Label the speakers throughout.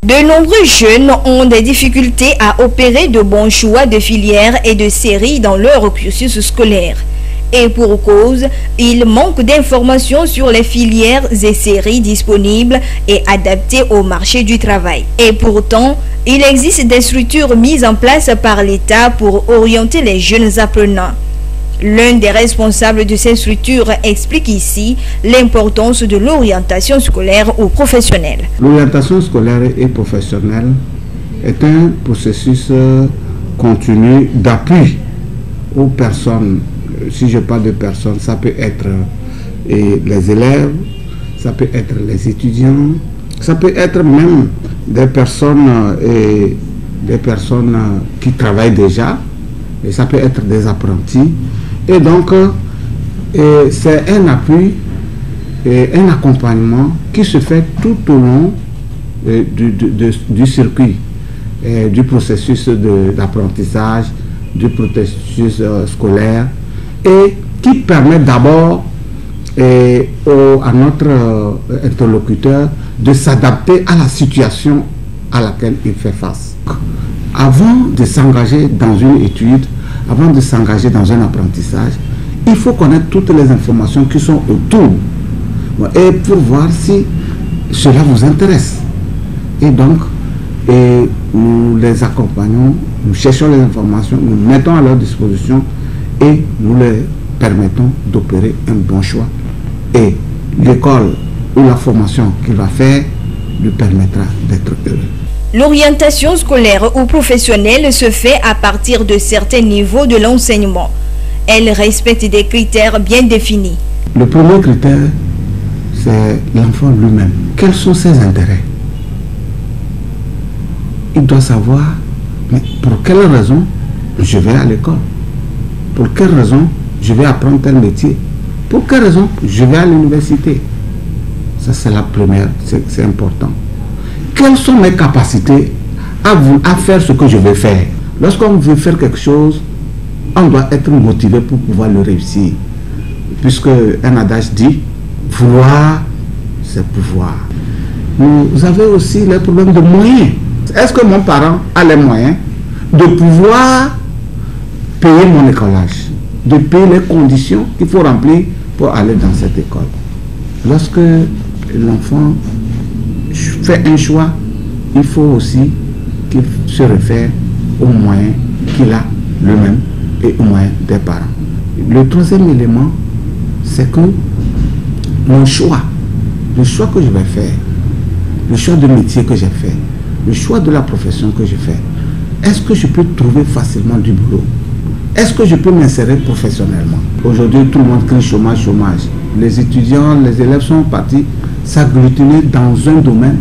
Speaker 1: De nombreux jeunes ont des difficultés à opérer de bons choix de filières et de séries dans leur cursus scolaire. Et pour cause, il manque d'informations sur les filières et séries disponibles et adaptées au marché du travail. Et pourtant, il existe des structures mises en place par l'État pour orienter les jeunes apprenants. L'un des responsables de ces structures explique ici l'importance de l'orientation scolaire ou professionnelle.
Speaker 2: L'orientation scolaire et professionnelle est un processus continu d'appui aux personnes. Si je parle de personnes, ça peut être les élèves, ça peut être les étudiants, ça peut être même des personnes qui travaillent déjà, et ça peut être des apprentis. Et donc, c'est un appui et un accompagnement qui se fait tout au long du circuit, du processus d'apprentissage, du processus scolaire, et qui permet d'abord à notre interlocuteur de s'adapter à la situation à laquelle il fait face. Avant de s'engager dans une étude, avant de s'engager dans un apprentissage, il faut connaître toutes les informations qui sont autour et pour voir si cela vous intéresse. Et donc, nous les accompagnons, nous cherchons les informations, nous mettons à leur disposition et nous leur permettons d'opérer un bon choix. Et l'école ou la formation qu'il va faire lui permettra d'être heureux.
Speaker 1: L'orientation scolaire ou professionnelle se fait à partir de certains niveaux de l'enseignement. Elle respecte des critères bien définis.
Speaker 2: Le premier critère, c'est l'enfant lui-même. Quels sont ses intérêts? Il doit savoir, mais pour quelle raison je vais à l'école? Pour quelle raison je vais apprendre tel métier? Pour quelle raison je vais à l'université? Ça, c'est la première, c'est important. Quelles sont mes capacités à faire ce que je vais faire? Lorsqu'on veut faire quelque chose, on doit être motivé pour pouvoir le réussir. Puisque un adage dit, vouloir, c'est pouvoir. Vous avez aussi les problèmes de moyens. Est-ce que mon parent a les moyens de pouvoir payer mon écolage, de payer les conditions qu'il faut remplir pour aller dans cette école? Lorsque l'enfant fait un choix, il faut aussi qu'il se réfère aux moyens qu'il a lui-même et aux moyens des parents. Le troisième élément, c'est que mon choix, le choix que je vais faire, le choix de métier que j'ai fait, le choix de la profession que je fais, est-ce que je peux trouver facilement du boulot? Est-ce que je peux m'insérer professionnellement? Aujourd'hui, tout le monde crie chômage, chômage. Les étudiants, les élèves sont partis s'agglutiner dans un domaine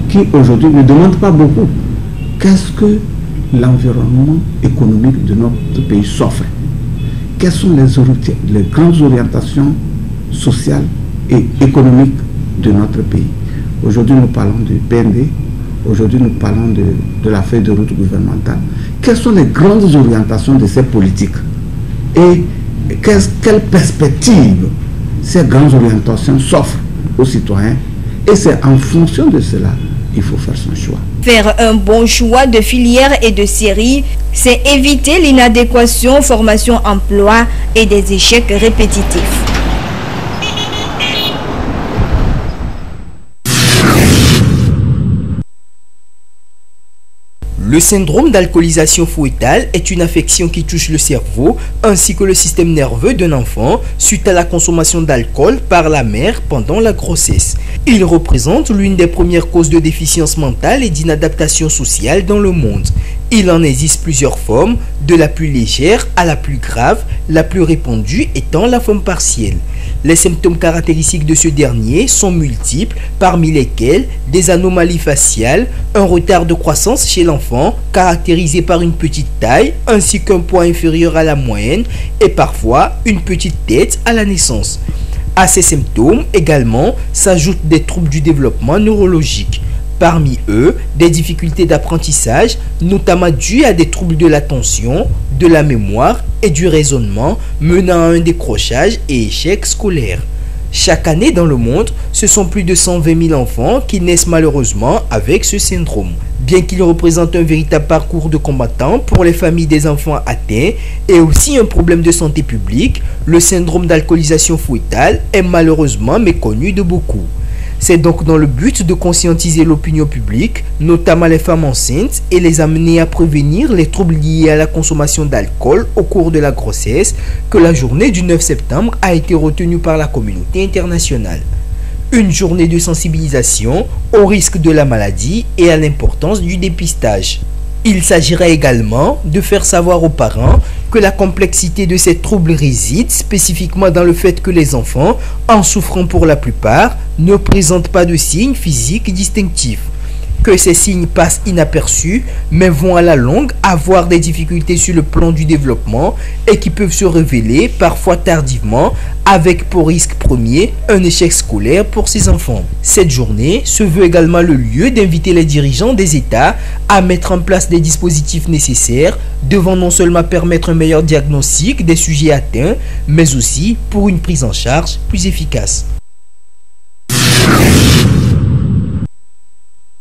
Speaker 2: qui aujourd'hui ne demande pas beaucoup. Qu'est-ce que l'environnement économique de notre pays s'offre? Quelles sont les grandes orientations sociales et économiques de notre pays? Aujourd'hui, nous parlons du PND. Aujourd'hui, nous parlons de la feuille de route gouvernementale. Quelles sont les grandes orientations de ces politiques? Et quelles perspectives ces grandes orientations s'offrent aux citoyens? Et c'est en fonction de cela qu'il faut faire son choix.
Speaker 1: Faire un bon choix de filière et de série, c'est éviter l'inadéquation formation-emploi et des échecs répétitifs.
Speaker 3: Le syndrome d'alcoolisation fœtale est une affection qui touche le cerveau ainsi que le système nerveux d'un enfant suite à la consommation d'alcool par la mère pendant la grossesse. Il représente l'une des premières causes de déficience mentale et d'inadaptation sociale dans le monde. Il en existe plusieurs formes, de la plus légère à la plus grave, la plus répandue étant la forme partielle. Les symptômes caractéristiques de ce dernier sont multiples, parmi lesquels des anomalies faciales, un retard de croissance chez l'enfant caractérisé par une petite taille ainsi qu'un poids inférieur à la moyenne et parfois une petite tête à la naissance. À ces symptômes également s'ajoutent des troubles du développement neurologique. Parmi eux, des difficultés d'apprentissage, notamment dues à des troubles de l'attention, de la mémoire et du raisonnement, menant à un décrochage et échec scolaire. Chaque année dans le monde, ce sont plus de 120 000 enfants qui naissent malheureusement avec ce syndrome. Bien qu'il représente un véritable parcours de combattant pour les familles des enfants atteints et aussi un problème de santé publique, le syndrome d'alcoolisation fœtale est malheureusement méconnu de beaucoup. C'est donc dans le but de conscientiser l'opinion publique, notamment les femmes enceintes, et les amener à prévenir les troubles liés à la consommation d'alcool au cours de la grossesse, que la journée du 9 septembre a été retenue par la communauté internationale. Une journée de sensibilisation au risque de la maladie et à l'importance du dépistage. Il s'agirait également de faire savoir aux parents que la complexité de ces troubles réside spécifiquement dans le fait que les enfants, en souffrant pour la plupart, ne présentent pas de signes physiques distinctifs. Que ces signes passent inaperçus, mais vont à la longue avoir des difficultés sur le plan du développement et qui peuvent se révéler parfois tardivement, avec pour risque premier un échec scolaire pour ces enfants. Cette journée se veut également le lieu d'inviter les dirigeants des États à mettre en place des dispositifs nécessaires devant non seulement permettre un meilleur diagnostic des sujets atteints, mais aussi pour une prise en charge plus efficace.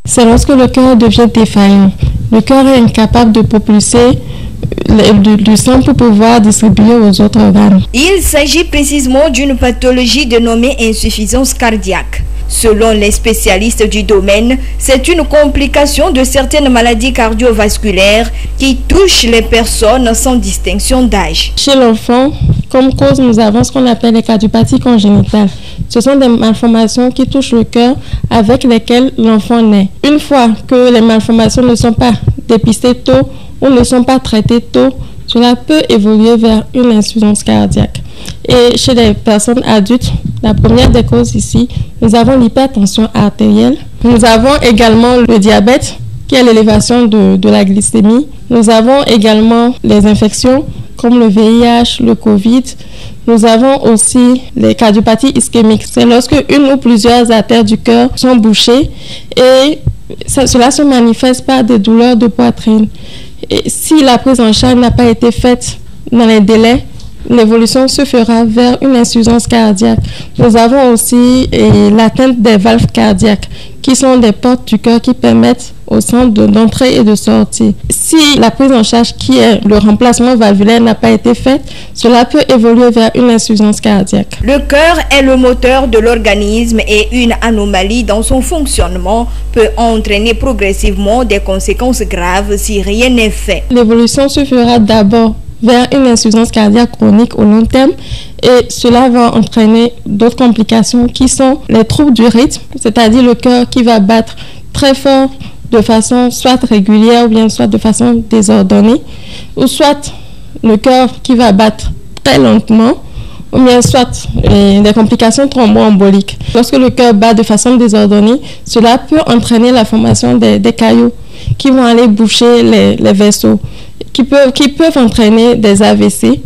Speaker 4: C'est lorsque le cœur devient défaillant. Le cœur est incapable de propulser du sang pour pouvoir distribuer aux autres organes.
Speaker 1: Il s'agit précisément d'une pathologie dénommée insuffisance cardiaque. Selon les spécialistes du domaine, c'est une complication de certaines maladies cardiovasculaires qui touchent les personnes sans distinction d'âge.
Speaker 4: Chez l'enfant, comme cause, nous avons ce qu'on appelle les cardiopathies congénitales. Ce sont des malformations qui touchent le cœur avec lesquelles l'enfant naît. Une fois que les malformations ne sont pas dépistées tôt ou ne sont pas traitées tôt, cela peut évoluer vers une insuffisance cardiaque. Et chez les personnes adultes, la première des causes ici, nous avons l'hypertension artérielle. Nous avons également le diabète, qui est l'élévation de la glycémie. Nous avons également les infections, comme le VIH, le Covid. Nous avons aussi les cardiopathies ischémiques. C'est lorsque une ou plusieurs artères du cœur sont bouchées et cela se manifeste par des douleurs de poitrine. Et si la prise en charge n'a pas été faite dans les délais, l'évolution se fera vers une insuffisance cardiaque. Nous avons aussi l'atteinte des valves cardiaques, qui sont des portes du cœur qui permettent au sang d'entrer et de sortir. Si la prise en charge qui est le remplacement valvulaire n'a pas été faite, cela peut évoluer vers une insuffisance cardiaque.
Speaker 1: Le cœur est le moteur de l'organisme et une anomalie dans son fonctionnement peut entraîner progressivement des conséquences graves si rien n'est fait.
Speaker 4: L'évolution se fera d'abord vers une insuffisance cardiaque chronique au long terme et cela va entraîner d'autres complications qui sont les troubles du rythme, c'est-à-dire le cœur qui va battre très fort de façon soit régulière ou bien soit de façon désordonnée, ou soit le cœur qui va battre très lentement, ou bien soit des complications thromboemboliques. Lorsque le cœur bat de façon désordonnée, cela peut entraîner la formation des caillots qui vont aller boucher les vaisseaux, qui peuvent entraîner des AVC.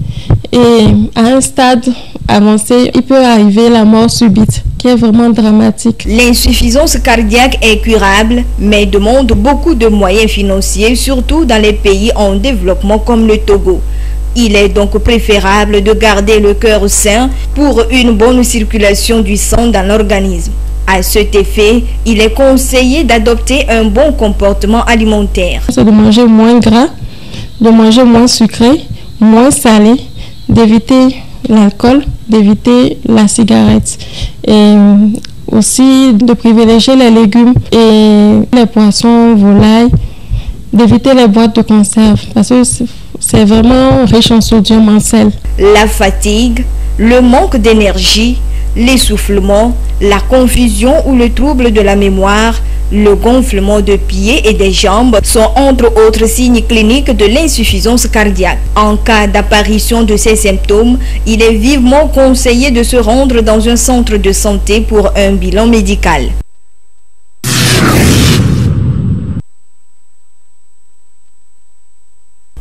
Speaker 4: Et à un stade avancé, il peut arriver la mort subite, qui est vraiment dramatique.
Speaker 1: L'insuffisance cardiaque est curable, mais demande beaucoup de moyens financiers, surtout dans les pays en développement comme le Togo. Il est donc préférable de garder le cœur sain pour une bonne circulation du sang dans l'organisme. À cet effet, il est conseillé d'adopter un bon comportement alimentaire.
Speaker 4: C'est de manger moins gras, de manger moins sucré, moins salé, d'éviter l'alcool, d'éviter la cigarette et aussi de privilégier les légumes et les poissons, volailles, d'éviter les boîtes de conserve parce que c'est vraiment riche en sodium, en sel.
Speaker 1: La fatigue, le manque d'énergie, l'essoufflement, la confusion ou le trouble de la mémoire, le gonflement de pieds et des jambes sont entre autres signes cliniques de l'insuffisance cardiaque. En cas d'apparition de ces symptômes, il est vivement conseillé de se rendre dans un centre de santé pour un bilan médical.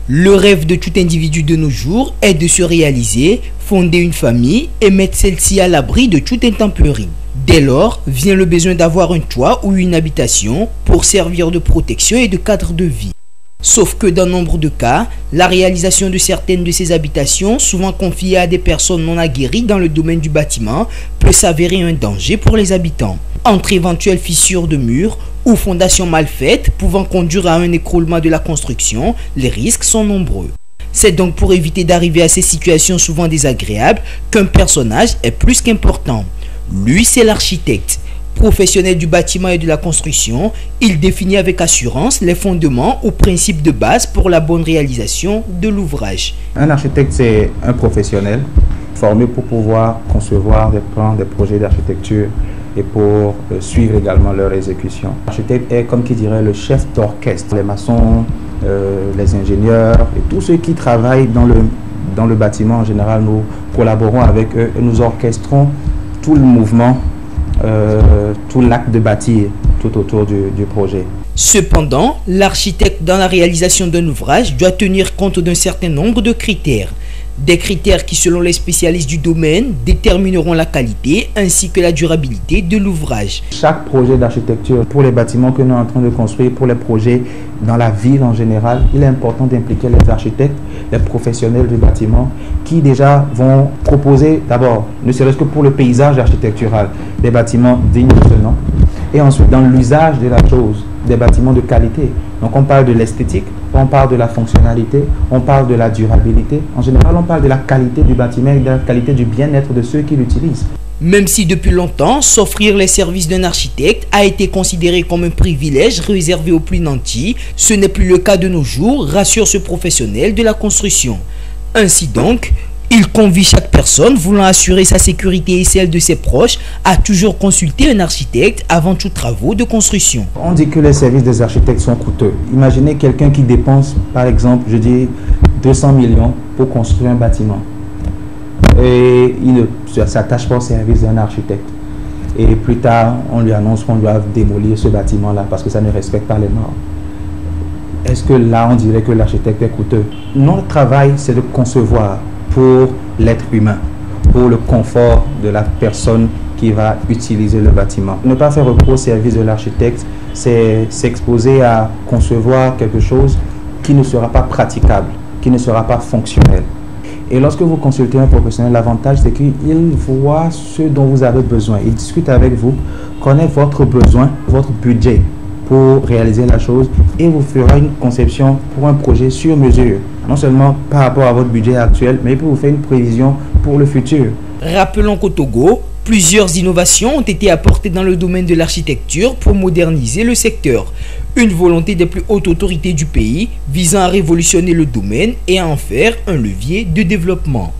Speaker 3: Le rêve de tout individu de nos jours est de se réaliser, fonder une famille et mettre celle-ci à l'abri de toute intempérie. Dès lors, vient le besoin d'avoir un toit ou une habitation pour servir de protection et de cadre de vie. Sauf que dans nombre de cas, la réalisation de certaines de ces habitations, souvent confiées à des personnes non aguerries dans le domaine du bâtiment, peut s'avérer un danger pour les habitants. Entre éventuelles fissures de murs ou fondations mal faites pouvant conduire à un écroulement de la construction, les risques sont nombreux. C'est donc pour éviter d'arriver à ces situations souvent désagréables qu'un personnage est plus qu'important. Lui, c'est l'architecte. Professionnel du bâtiment et de la construction, il définit avec assurance les fondements ou principes de base pour la bonne réalisation de l'ouvrage.
Speaker 5: Un architecte, c'est un professionnel formé pour pouvoir concevoir des plans, des projets d'architecture et pour suivre également leur exécution. L'architecte est, comme qui dirait, le chef d'orchestre. Les maçons, les ingénieurs et tous ceux qui travaillent dans le bâtiment en général, nous collaborons avec eux et nous orchestrons tout le mouvement, tout l'acte de bâtir tout autour du projet.
Speaker 3: Cependant, l'architecte dans la réalisation d'un ouvrage doit tenir compte d'un certain nombre de critères. Des critères qui, selon les spécialistes du domaine, détermineront la qualité ainsi que la durabilité de l'ouvrage.
Speaker 5: Chaque projet d'architecture, pour les bâtiments que nous sommes en train de construire, pour les projets dans la ville en général, il est important d'impliquer les architectes, les professionnels du bâtiment, qui déjà vont proposer d'abord, ne serait-ce que pour le paysage architectural, des bâtiments dignes de ce nom, et ensuite dans l'usage de la chose, des bâtiments de qualité. Donc on parle de l'esthétique, on parle de la fonctionnalité, on parle de la durabilité. En général, on parle de la qualité du bâtiment et de la qualité du bien-être de ceux qui l'utilisent.
Speaker 3: Même si depuis longtemps, s'offrir les services d'un architecte a été considéré comme un privilège réservé aux plus nantis, ce n'est plus le cas de nos jours, rassure ce professionnel de la construction. Ainsi donc, il convie chaque personne voulant assurer sa sécurité et celle de ses proches à toujours consulter un architecte avant tout travaux de construction.
Speaker 5: On dit que les services des architectes sont coûteux. Imaginez quelqu'un qui dépense, par exemple, je dis 200 millions pour construire un bâtiment. Et il ne s'attache pas au service d'un architecte. Et plus tard, on lui annonce qu'on doit démolir ce bâtiment-là parce que ça ne respecte pas les normes. Est-ce que là, on dirait que l'architecte est coûteux? Notre travail, c'est de concevoir pour l'être humain, pour le confort de la personne qui va utiliser le bâtiment. Ne pas faire recours au service de l'architecte, c'est s'exposer à concevoir quelque chose qui ne sera pas praticable, qui ne sera pas fonctionnel. Et lorsque vous consultez un professionnel, l'avantage c'est qu'il voit ce dont vous avez besoin. Il discute avec vous, connaît votre besoin, votre budget pour réaliser la chose et vous fera une conception pour un projet sur mesure. Non seulement par rapport à votre budget actuel, mais pour vous faire une prévision pour le futur.
Speaker 3: Rappelons qu'au Togo, plusieurs innovations ont été apportées dans le domaine de l'architecture pour moderniser le secteur. Une volonté des plus hautes autorités du pays visant à révolutionner le domaine et à en faire un levier de développement.